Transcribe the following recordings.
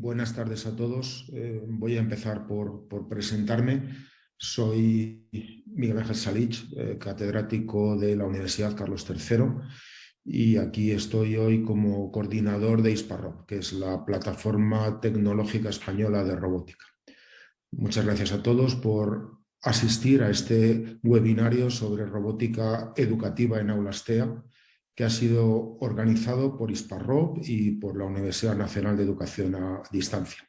Buenas tardes a todos. Voy a empezar por presentarme. Soy Miguel Ángel Salich, catedrático de la Universidad Carlos III, y aquí estoy hoy como coordinador de ISPARROB, que es la plataforma tecnológica española de robótica. Muchas gracias a todos por asistir a este webinario sobre robótica educativa en aulas TEA, que ha sido organizado por ISPARROB y por la Universidad Nacional de Educación a Distancia.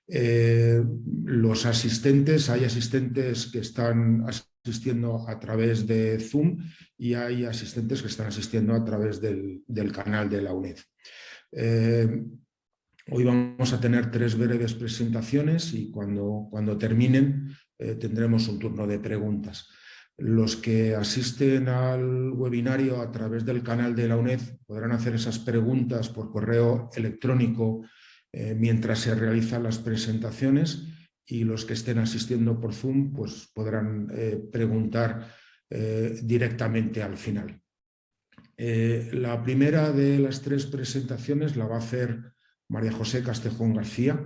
Los asistentes, hay asistentes que están asistiendo a través de Zoom y hay asistentes que están asistiendo a través del canal de la UNED. Hoy vamos a tener 3 breves presentaciones y cuando terminen tendremos un turno de preguntas. Los que asisten al webinario a través del canal de la UNED podrán hacer esas preguntas por correo electrónico mientras se realizan las presentaciones, y los que estén asistiendo por Zoom pues podrán preguntar directamente al final. La primera de las 3 presentaciones la va a hacer María José Castejón García.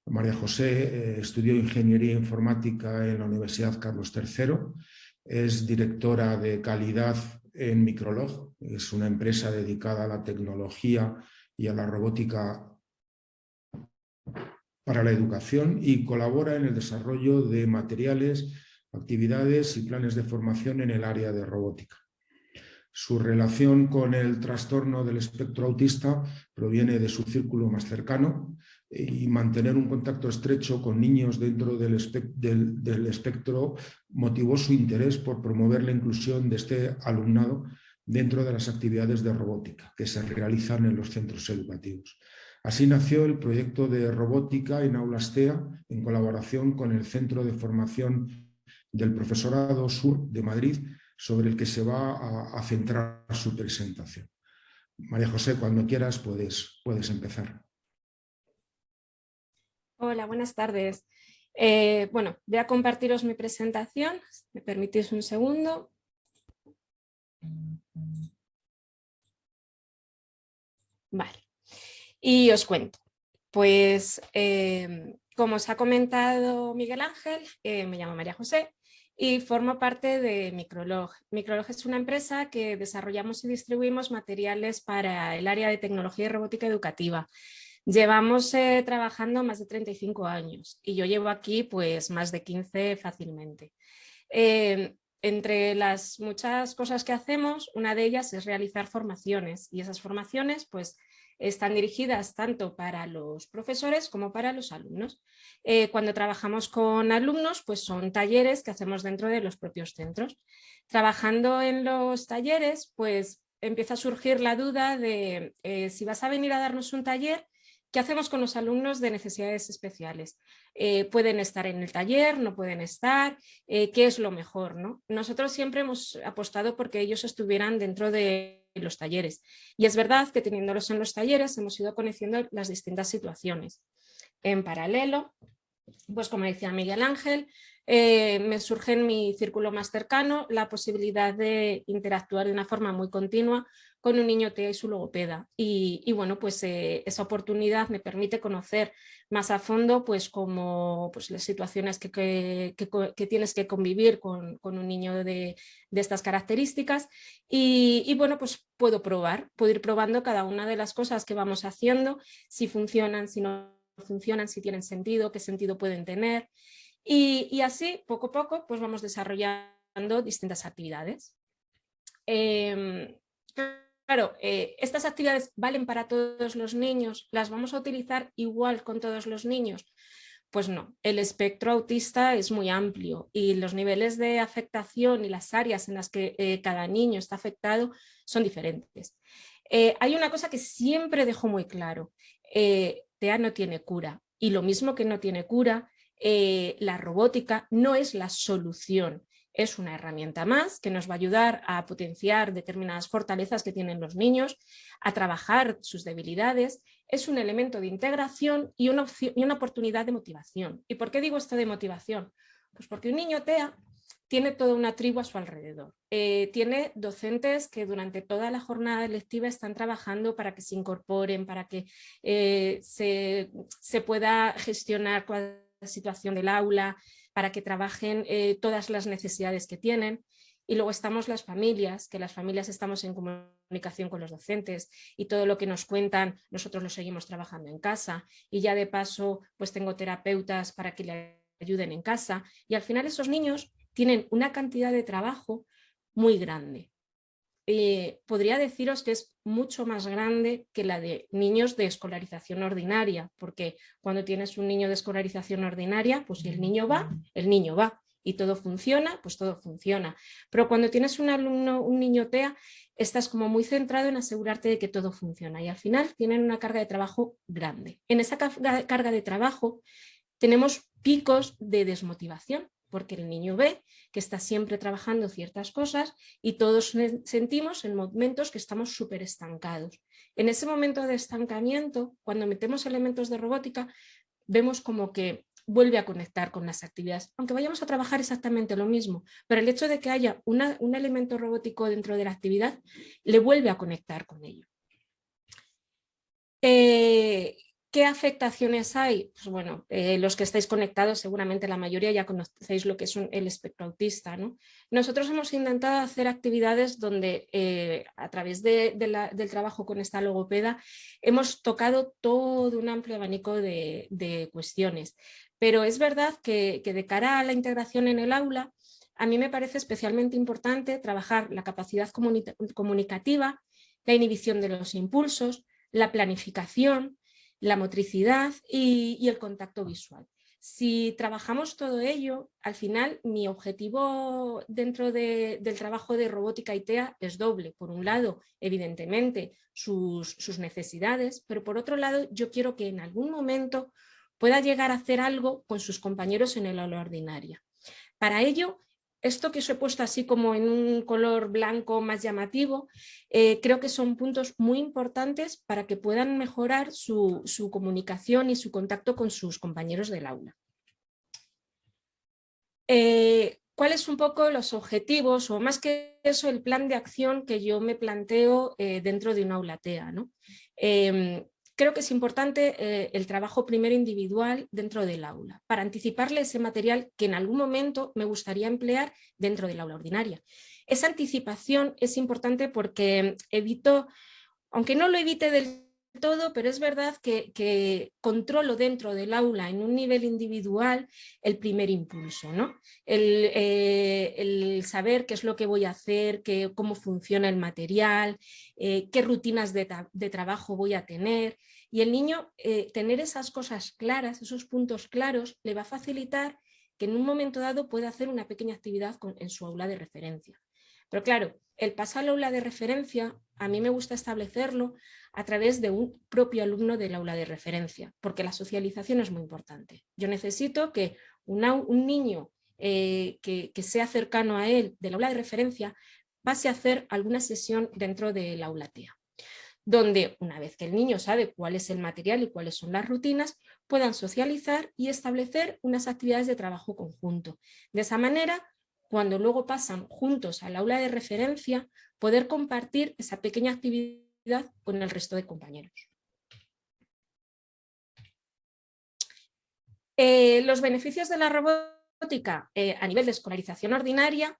María José estudió Ingeniería Informática en la Universidad Carlos III, es directora de calidad en Microlog, es una empresa dedicada a la tecnología y a la robótica para la educación, y colabora en el desarrollo de materiales, actividades y planes de formación en el área de robótica. Su relación con el trastorno del espectro autista proviene de su círculo más cercano, y mantener un contacto estrecho con niños dentro del espectro motivó su interés por promover la inclusión de este alumnado dentro de las actividades de robótica que se realizan en los centros educativos. Así nació el proyecto de robótica en aulas TEA en colaboración con el Centro de Formación del Profesorado Sur de Madrid, sobre el que se va a centrar su presentación. María José, cuando quieras puedes empezar. Hola, buenas tardes. Bueno, voy a compartiros mi presentación. ¿Me permitís un segundo? Vale. Y os cuento. Pues, como os ha comentado Miguel Ángel, me llamo María José y formo parte de Microlog. Microlog es una empresa que desarrollamos y distribuimos materiales para el área de tecnología y robótica educativa. Llevamos trabajando más de 35 años y yo llevo aquí pues más de 15 fácilmente. Entre las muchas cosas que hacemos, una de ellas es realizar formaciones, y esas formaciones pues están dirigidas tanto para los profesores como para los alumnos. Cuando trabajamos con alumnos pues son talleres que hacemos dentro de los propios centros. Trabajando en los talleres pues empieza a surgir la duda de si vas a venir a darnos un taller, ¿qué hacemos con los alumnos de necesidades especiales? ¿Pueden estar en el taller? ¿No pueden estar? ¿Qué es lo mejor, ¿no? Nosotros siempre hemos apostado porque ellos estuvieran dentro de los talleres. Y es verdad que teniéndolos en los talleres hemos ido conociendo las distintas situaciones. En paralelo, pues como decía Miguel Ángel, me surge en mi círculo más cercano la posibilidad de interactuar de una forma muy continua con un niño TEA y su logopeda, y bueno, pues esa oportunidad me permite conocer más a fondo pues como pues las situaciones que tienes que convivir con un niño de estas características, y bueno, pues puedo ir probando cada una de las cosas que vamos haciendo, si funcionan, si no funcionan, si tienen sentido, qué sentido pueden tener, y así poco a poco pues vamos desarrollando distintas actividades. Claro, estas actividades valen para todos los niños, ¿las vamos a utilizar igual con todos los niños? Pues no, el espectro autista es muy amplio y los niveles de afectación y las áreas en las que cada niño está afectado son diferentes. Hay una cosa que siempre dejo muy claro, TEA no tiene cura, y lo mismo que no tiene cura, la robótica no es la solución, es una herramienta más que nos va a ayudar a potenciar determinadas fortalezas que tienen los niños, a trabajar sus debilidades. Es un elemento de integración y una oportunidad de motivación. ¿Y por qué digo esto de motivación? Pues porque un niño TEA tiene toda una tribu a su alrededor. Tiene docentes que durante toda la jornada lectiva están trabajando para que se incorporen, para que se pueda gestionar cualquier situación del aula, para que trabajen todas las necesidades que tienen. Y luego estamos las familias, que las familias estamos en comunicación con los docentes y todo lo que nos cuentan nosotros lo seguimos trabajando en casa, y ya de paso pues tengo terapeutas para que le ayuden en casa, y al final esos niños tienen una cantidad de trabajo muy grande. Podría deciros que es mucho más grande que la de niños de escolarización ordinaria, porque cuando tienes un niño de escolarización ordinaria, pues si el niño va, y todo funciona, pues todo funciona. Pero cuando tienes un alumno, un niño TEA, estás como muy centrado en asegurarte de que todo funciona, y al final tienen una carga de trabajo grande. En esa carga de trabajo tenemos picos de desmotivación, porque el niño ve que está siempre trabajando ciertas cosas y todos sentimos en momentos que estamos súper estancados. En ese momento de estancamiento, cuando metemos elementos de robótica, vemos como que vuelve a conectar con las actividades, aunque vayamos a trabajar exactamente lo mismo, pero el hecho de que haya un elemento robótico dentro de la actividad le vuelve a conectar con ello. ¿Qué afectaciones hay? Pues bueno, los que estáis conectados, seguramente la mayoría ya conocéis lo que es el espectro autista, ¿no? Nosotros hemos intentado hacer actividades donde a través del trabajo con esta logopeda hemos tocado todo un amplio abanico de cuestiones, pero es verdad que de cara a la integración en el aula, a mí me parece especialmente importante trabajar la capacidad comunicativa, la inhibición de los impulsos, la planificación, la motricidad y el contacto visual. Si trabajamos todo ello, al final mi objetivo dentro del trabajo de robótica y TEA es doble. Por un lado, evidentemente, sus necesidades, pero por otro lado, yo quiero que en algún momento pueda llegar a hacer algo con sus compañeros en el aula ordinaria. Para ello, esto que os he puesto así como en un color blanco más llamativo, creo que son puntos muy importantes para que puedan mejorar su comunicación y su contacto con sus compañeros del aula. ¿Cuáles un poco los objetivos, o más que eso, el plan de acción que yo me planteo dentro de una aula TEA, ¿no? Creo que es importante el trabajo primero individual dentro del aula, para anticiparle ese material que en algún momento me gustaría emplear dentro del aula ordinaria. Esa anticipación es importante porque evito, aunque no lo evite del todo, pero es verdad que controlo dentro del aula en un nivel individual el primer impulso, ¿no? El saber qué es lo que voy a hacer, cómo funciona el material, qué rutinas de trabajo voy a tener, y el niño tener esas cosas claras, esos puntos claros, le va a facilitar que en un momento dado pueda hacer una pequeña actividad en su aula de referencia. Pero claro, el pasar al aula de referencia, a mí me gusta establecerlo a través de un propio alumno del aula de referencia, porque la socialización es muy importante. Yo necesito que un niño que sea cercano a él del aula de referencia pase a hacer alguna sesión dentro del aula TEA, donde una vez que el niño sabe cuál es el material y cuáles son las rutinas, puedan socializar y establecer unas actividades de trabajo conjunto. De esa manera, cuando luego pasan juntos al aula de referencia, poder compartir esa pequeña actividad con el resto de compañeros. Los beneficios de la robótica a nivel de escolarización ordinaria,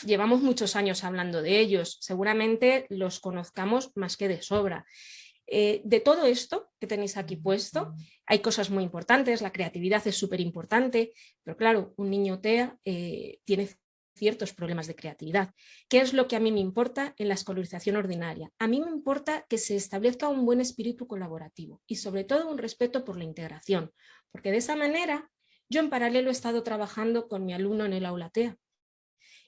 llevamos muchos años hablando de ellos, seguramente los conozcamos más que de sobra. De todo esto que tenéis aquí puesto, hay cosas muy importantes, la creatividad es súper importante, pero claro, un niño TEA tiene ciertos problemas de creatividad. ¿Qué es lo que a mí me importa en la escolarización ordinaria? A mí me importa que se establezca un buen espíritu colaborativo y sobre todo un respeto por la integración, porque de esa manera yo en paralelo he estado trabajando con mi alumno en el aula TEA.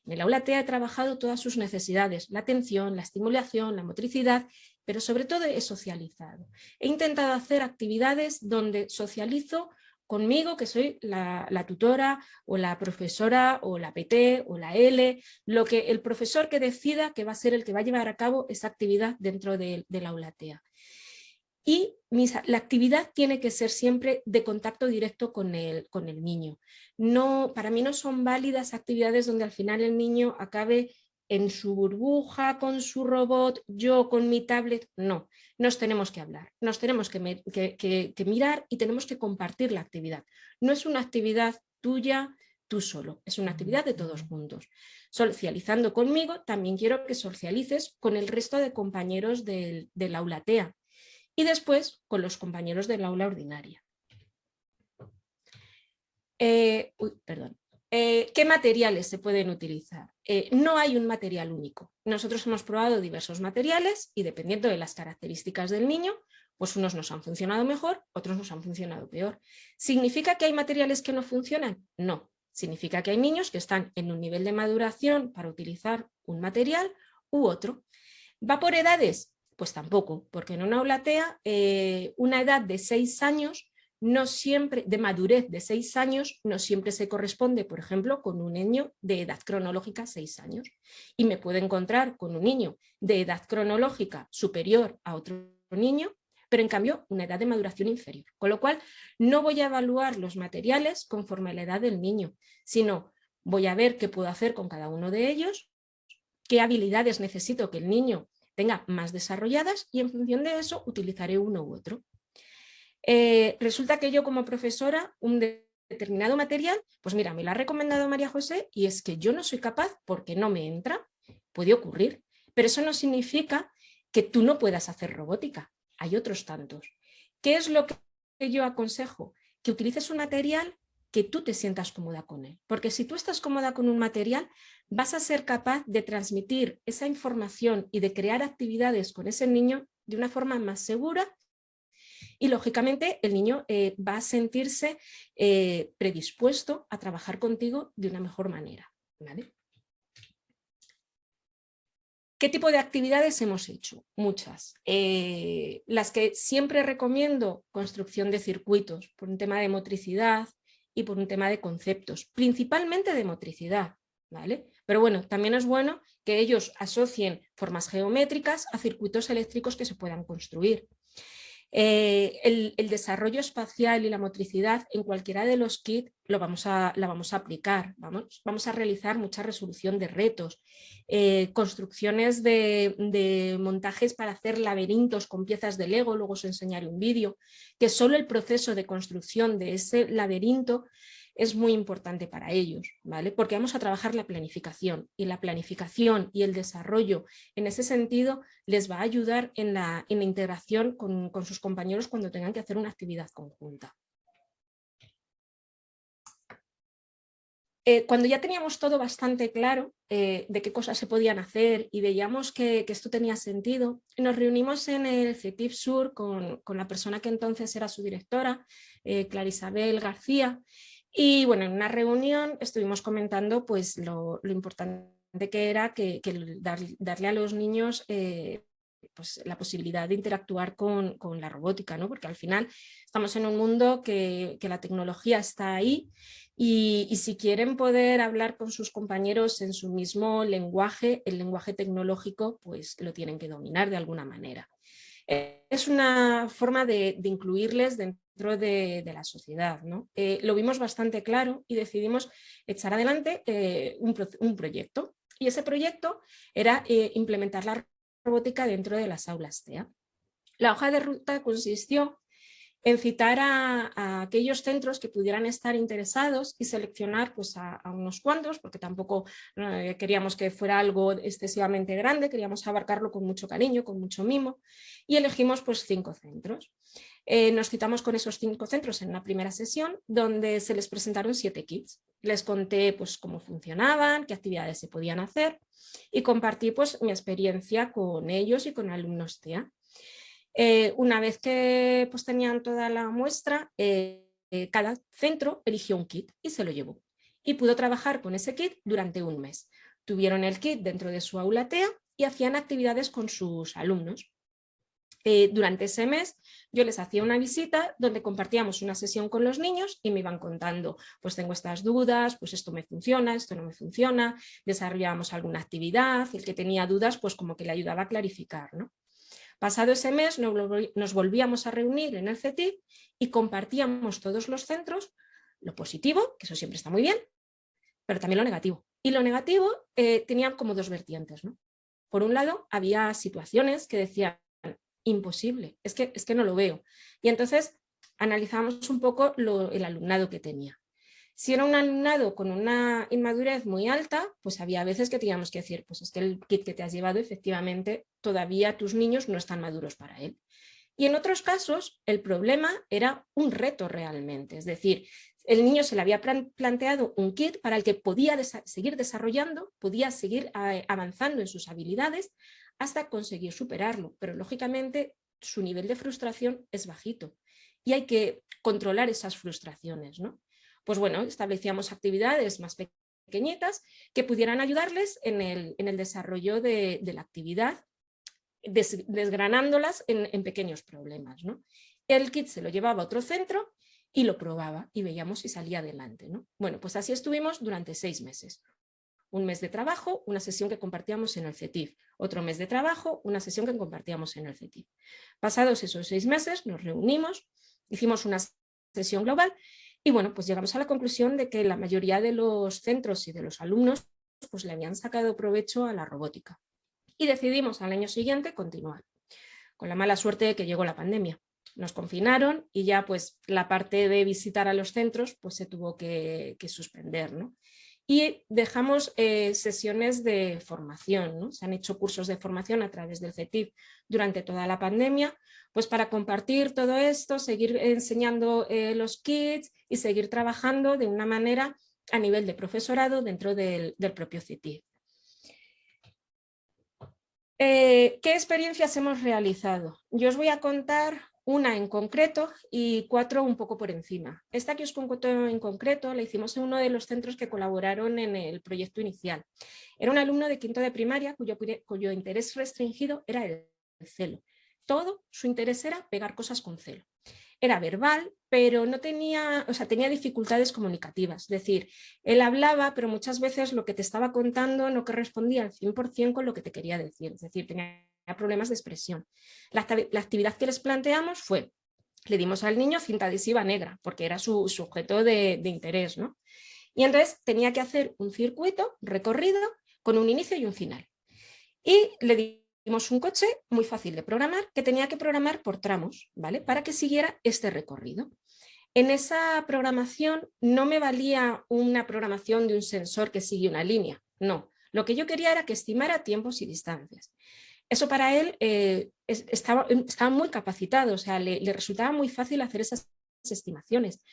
En el aula TEA he trabajado todas sus necesidades, la atención, la estimulación, la motricidad, pero sobre todo he socializado. He intentado hacer actividades donde socializo conmigo, que soy la tutora o la profesora o la PT o la L, el profesor que decida que va a ser el que va a llevar a cabo esa actividad dentro del aula TEA. Y la actividad tiene que ser siempre de contacto directo con el niño. No, para mí no son válidas actividades donde al final el niño acabe en su burbuja, con su robot, yo con mi tablet. No, nos tenemos que hablar, nos tenemos que mirar y tenemos que compartir la actividad. No es una actividad tuya, tú solo, es una actividad de todos juntos. Socializando conmigo, también quiero que socialices con el resto de compañeros del aula TEA y después con los compañeros del aula ordinaria. ¿Qué materiales se pueden utilizar? No hay un material único. Nosotros hemos probado diversos materiales y dependiendo de las características del niño, pues unos nos han funcionado mejor, otros nos han funcionado peor. ¿Significa que hay materiales que no funcionan? No. Significa que hay niños que están en un nivel de maduración para utilizar un material u otro. ¿Va por edades? Pues tampoco, porque en una aula TEA una edad de 6 años no siempre, de madurez de 6 años, no siempre se corresponde, por ejemplo, con un niño de edad cronológica 6 años. Y me puedo encontrar con un niño de edad cronológica superior a otro niño, pero en cambio una edad de maduración inferior. Con lo cual no voy a evaluar los materiales conforme a la edad del niño, sino voy a ver qué puedo hacer con cada uno de ellos, qué habilidades necesito que el niño tenga más desarrolladas y en función de eso utilizaré uno u otro. Resulta que yo como profesora un determinado material, pues mira, me lo ha recomendado María José y es que yo no soy capaz porque no me entra, puede ocurrir, pero eso no significa que tú no puedas hacer robótica, hay otros tantos. ¿Qué es lo que yo aconsejo? Que utilices un material que tú te sientas cómoda con él, porque si tú estás cómoda con un material, vas a ser capaz de transmitir esa información y de crear actividades con ese niño de una forma más segura y lógicamente el niño va a sentirse predispuesto a trabajar contigo de una mejor manera, ¿vale? ¿Qué tipo de actividades hemos hecho? Muchas. Las que siempre recomiendo, construcción de circuitos, por un tema de motricidad y por un tema de conceptos, principalmente de motricidad, ¿vale? Pero bueno, también es bueno que ellos asocien formas geométricas a circuitos eléctricos que se puedan construir. El desarrollo espacial y la motricidad en cualquiera de los kits la vamos a aplicar, vamos a realizar mucha resolución de retos, construcciones de montajes para hacer laberintos con piezas de Lego, luego os enseñaré un vídeo, que solo el proceso de construcción de ese laberinto es muy importante para ellos, ¿vale? Porque vamos a trabajar la planificación y el desarrollo en ese sentido les va a ayudar en la integración con sus compañeros cuando tengan que hacer una actividad conjunta. Cuando ya teníamos todo bastante claro de qué cosas se podían hacer y veíamos que esto tenía sentido, nos reunimos en el CETIF Sur con la persona que entonces era su directora, Clarisabel García, y bueno, en una reunión estuvimos comentando pues lo importante que era que darle a los niños pues, la posibilidad de interactuar con la robótica, ¿no? Porque al final estamos en un mundo que la tecnología está ahí y si quieren poder hablar con sus compañeros en su mismo lenguaje, el lenguaje tecnológico, pues lo tienen que dominar de alguna manera. Es una forma de incluirles dentro de la sociedad, ¿no? Lo vimos bastante claro y decidimos echar adelante un proyecto. Y ese proyecto era implementar la robótica dentro de las aulas TEA. La hoja de ruta consistió en citar a aquellos centros que pudieran estar interesados y seleccionar pues, a unos cuantos, porque tampoco queríamos que fuera algo excesivamente grande, queríamos abarcarlo con mucho cariño, con mucho mimo, y elegimos pues, 5 centros. Nos citamos con esos 5 centros en una primera sesión donde se les presentaron 7 kits. Les conté pues, cómo funcionaban, qué actividades se podían hacer y compartí pues, mi experiencia con ellos y con alumnos TEA. Una vez que pues, tenían toda la muestra, cada centro eligió un kit y se lo llevó. Y pudo trabajar con ese kit durante un mes. Tuvieron el kit dentro de su aula TEA y hacían actividades con sus alumnos. Durante ese mes yo les hacía una visita donde compartíamos una sesión con los niños y me iban contando, pues tengo estas dudas, pues esto me funciona, esto no me funciona, desarrollábamos alguna actividad, el que tenía dudas pues como que le ayudaba a clarificar, ¿no? Pasado ese mes nos volvíamos a reunir en el CETIF y compartíamos todos los centros lo positivo, que eso siempre está muy bien, pero también lo negativo. Y lo negativo tenía como dos vertientes, ¿no? Por un lado, había situaciones que decían, imposible, es que no lo veo. Y entonces analizamos un poco el alumnado que tenía. Si era un alumnado con una inmadurez muy alta, pues había veces que teníamos que decir, pues es que el kit que te has llevado, efectivamente, todavía tus niños no están maduros para él. Y en otros casos, el problema era un reto realmente, es decir, el niño se le había planteado un kit para el que podía seguir desarrollando, podía seguir avanzando en sus habilidades hasta conseguir superarlo, pero lógicamente su nivel de frustración es bajito y hay que controlar esas frustraciones, ¿no? Pues bueno, establecíamos actividades más pequeñitas que pudieran ayudarles en el desarrollo de la actividad, desgranándolas en pequeños problemas, ¿no? El kit se lo llevaba a otro centro y lo probaba y veíamos si salía adelante, ¿no? Bueno, pues así estuvimos durante 6 meses. Un mes de trabajo, una sesión que compartíamos en el CETIF. Otro mes de trabajo, una sesión que compartíamos en el CETIF. Pasados esos 6 meses nos reunimos, hicimos una sesión global y bueno, pues llegamos a la conclusión de que la mayoría de los centros y de los alumnos pues le habían sacado provecho a la robótica. Y decidimos al año siguiente continuar, con la mala suerte de que llegó la pandemia. Nos confinaron y ya pues la parte de visitar a los centros pues se tuvo que suspender, ¿no? Y dejamos sesiones de formación, ¿no? Se han hecho cursos de formación a través del CETIF durante toda la pandemia, pues para compartir todo esto, seguir enseñando los kits y seguir trabajando de una manera a nivel de profesorado dentro del propio CETIF. ¿Qué experiencias hemos realizado? Yo os voy a contar una en concreto y 4 un poco por encima. Esta que os cuento en concreto la hicimos en uno de los centros que colaboraron en el proyecto inicial. Era un alumno de quinto de primaria cuyo interés restringido era el celo. Todo su interés era pegar cosas con celo. Era verbal, pero no tenía, o sea, tenía dificultades comunicativas. Es decir, él hablaba, pero muchas veces lo que te estaba contando no correspondía al 100% con lo que te quería decir. Es decir, tenía problemas de expresión. La actividad que les planteamos fue, le dimos al niño cinta adhesiva negra, porque era su objeto de interés, ¿no? Y entonces tenía que hacer un circuito recorrido con un inicio y un final. Y le dimos un coche muy fácil de programar que tenía que programar por tramos, ¿vale? Para que siguiera este recorrido. En esa programación no me valía una programación de un sensor que sigue una línea, no. Lo que yo quería era que estimara tiempos y distancias. Eso para él estaba muy capacitado, o sea, le resultaba muy fácil hacer esas estimaciones,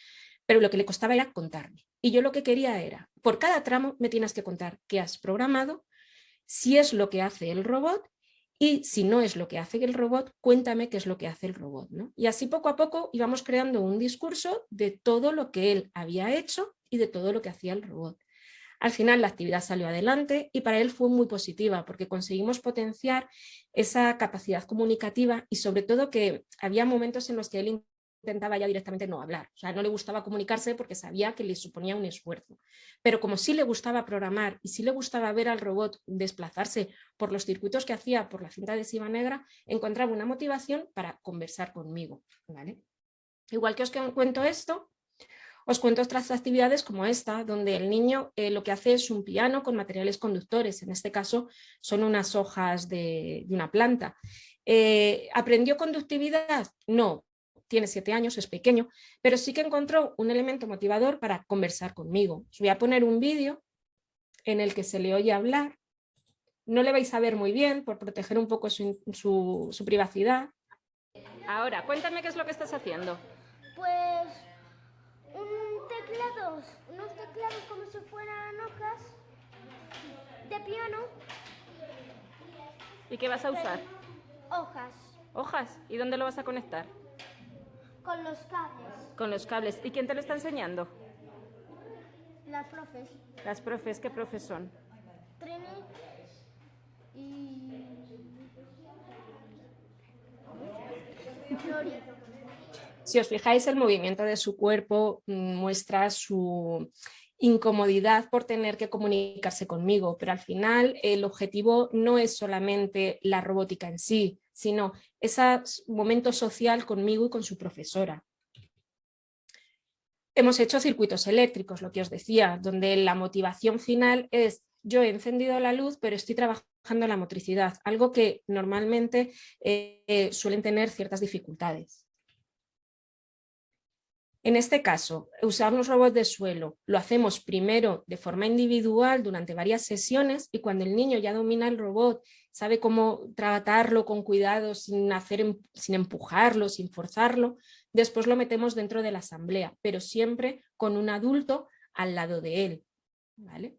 pero lo que le costaba era contarme. Y yo lo que quería era, por cada tramo me tienes que contar qué has programado, si es lo que hace el robot y si no es lo que hace el robot, cuéntame qué es lo que hace el robot, ¿no? Y así poco a poco íbamos creando un discurso de todo lo que él había hecho y de todo lo que hacía el robot. Al final la actividad salió adelante y para él fue muy positiva porque conseguimos potenciar esa capacidad comunicativa y sobre todo que había momentos en los que él intentaba ya directamente no hablar, o sea, no le gustaba comunicarse porque sabía que le suponía un esfuerzo, pero como sí le gustaba programar y sí le gustaba ver al robot desplazarse por los circuitos que hacía por la cinta adhesiva negra, encontraba una motivación para conversar conmigo, ¿vale? Igual que os cuento esto, os cuento otras actividades como esta, donde el niño lo que hace es un piano con materiales conductores, en este caso son unas hojas de una planta. ¿Aprendió conductividad? No, tiene 7 años, es pequeño, pero sí que encontró un elemento motivador para conversar conmigo. Os voy a poner un vídeo en el que se le oye hablar. No le vais a ver muy bien por proteger un poco su privacidad. Ahora, cuéntame qué es lo que estás haciendo. Pues unos teclados como si fueran hojas de piano. ¿Y qué vas a usar? Hojas. ¿Hojas? ¿Y dónde lo vas a conectar? Con los cables. Con los cables. ¿Y quién te lo está enseñando? Las profes. Las profes, ¿qué profes son? Trini y Flori. Si os fijáis, el movimiento de su cuerpo muestra su incomodidad por tener que comunicarse conmigo, pero al final el objetivo no es solamente la robótica en sí, sino ese momento social conmigo y con su profesora. Hemos hecho circuitos eléctricos, lo que os decía, donde la motivación final es: yo he encendido la luz, pero estoy trabajando la motricidad, algo que normalmente suelen tener ciertas dificultades. En este caso, usamos robots de suelo, lo hacemos primero de forma individual durante varias sesiones, y cuando el niño ya domina el robot, sabe cómo tratarlo con cuidado, sin empujarlo, sin forzarlo, después lo metemos dentro de la asamblea, pero siempre con un adulto al lado de él, ¿vale?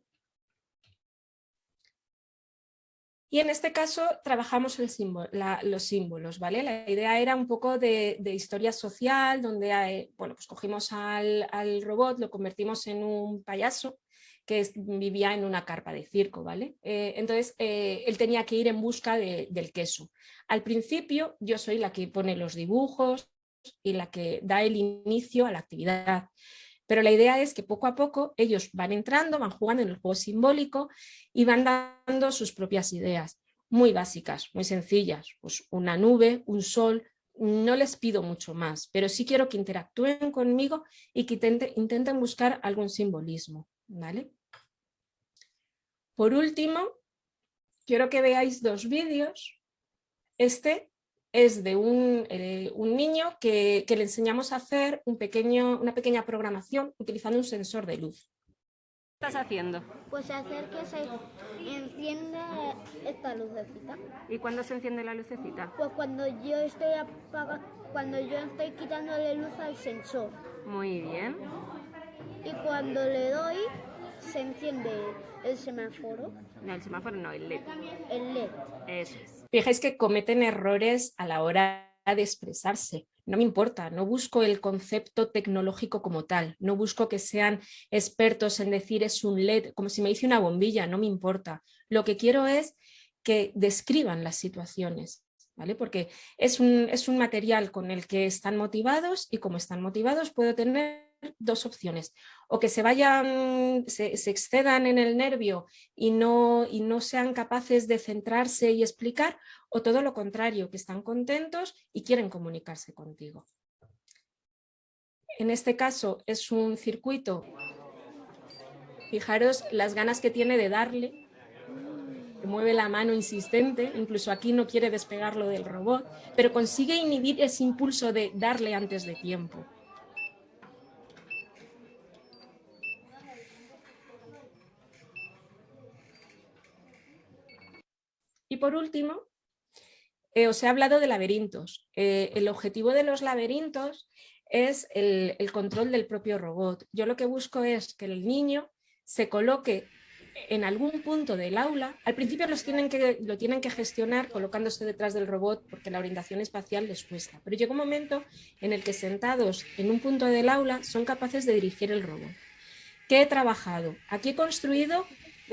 Y en este caso trabajamos los símbolos, ¿vale? La idea era un poco de historia social, donde bueno, pues cogimos al robot, lo convertimos en un payaso que vivía en una carpa de circo, ¿vale? Entonces él tenía que ir en busca del queso. Al principio yo soy la que pone los dibujos y la que da el inicio a la actividad. Pero la idea es que poco a poco ellos van entrando, van jugando en el juego simbólico y van dando sus propias ideas, muy básicas, muy sencillas, pues una nube, un sol. No les pido mucho más, pero sí quiero que interactúen conmigo y que intenten buscar algún simbolismo, ¿vale? Por último, quiero que veáis dos vídeos. Este es de un niño que le enseñamos a hacer una pequeña programación utilizando un sensor de luz. ¿Qué estás haciendo? Pues hacer que se encienda esta lucecita. ¿Y cuándo se enciende la lucecita? Pues cuando yo estoy quitándole luz al sensor. Muy bien. Y cuando le doy, se enciende el semáforo. No, el semáforo no, el LED. El LED. Eso es. Fijáis que cometen errores a la hora de expresarse. No me importa, no busco el concepto tecnológico como tal, no busco que sean expertos en decir es un LED, como si me dice una bombilla, no me importa. Lo que quiero es que describan las situaciones, ¿vale? Porque es un material con el que están motivados, y como están motivados puedo tener dos opciones: o que se excedan en el nervio y no sean capaces de centrarse y explicar, o todo lo contrario, que están contentos y quieren comunicarse contigo. En este caso es un circuito. Fijaros las ganas que tiene de darle, mueve la mano insistente, incluso aquí no quiere despegarlo del robot, pero consigue inhibir ese impulso de darle antes de tiempo. Y por último, os he hablado de laberintos. El objetivo de los laberintos es el control del propio robot. Yo lo que busco es que el niño se coloque en algún punto del aula. Al principio lo tienen que gestionar colocándose detrás del robot, porque la orientación espacial les cuesta. Pero llega un momento en el que, sentados en un punto del aula, son capaces de dirigir el robot. ¿Qué he trabajado? Aquí he construido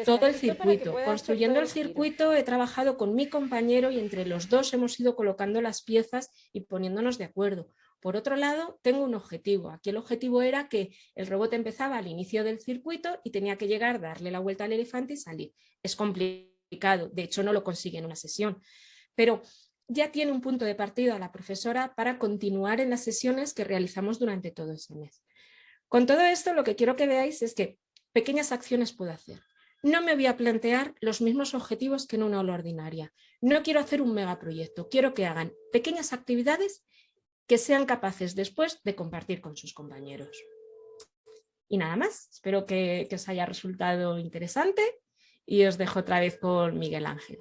todo el circuito. Construyendo el circuito he trabajado con mi compañero y entre los dos hemos ido colocando las piezas y poniéndonos de acuerdo. Por otro lado, tengo un objetivo. Aquí el objetivo era que el robot empezaba al inicio del circuito y tenía que llegar, darle la vuelta al elefante y salir. Es complicado, de hecho no lo consigue en una sesión, pero ya tiene un punto de partida la profesora para continuar en las sesiones que realizamos durante todo ese mes. Con todo esto, lo que quiero que veáis es que pequeñas acciones puedo hacer. No me voy a plantear los mismos objetivos que en una aula ordinaria. No quiero hacer un megaproyecto, quiero que hagan pequeñas actividades que sean capaces después de compartir con sus compañeros. Y nada más, espero que os haya resultado interesante y os dejo otra vez con Miguel Ángel.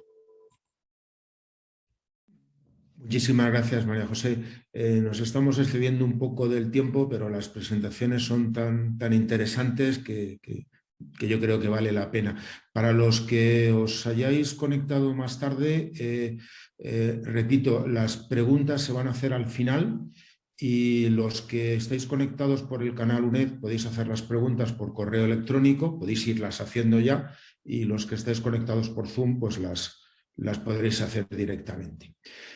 Muchísimas gracias, María José. Nos estamos excediendo un poco del tiempo, pero las presentaciones son tan interesantes que yo creo que vale la pena. Para los que os hayáis conectado más tarde, repito, las preguntas se van a hacer al final, y los que estáis conectados por el canal UNED podéis hacer las preguntas por correo electrónico, podéis irlas haciendo ya, y los que estáis conectados por Zoom pues las podréis hacer directamente.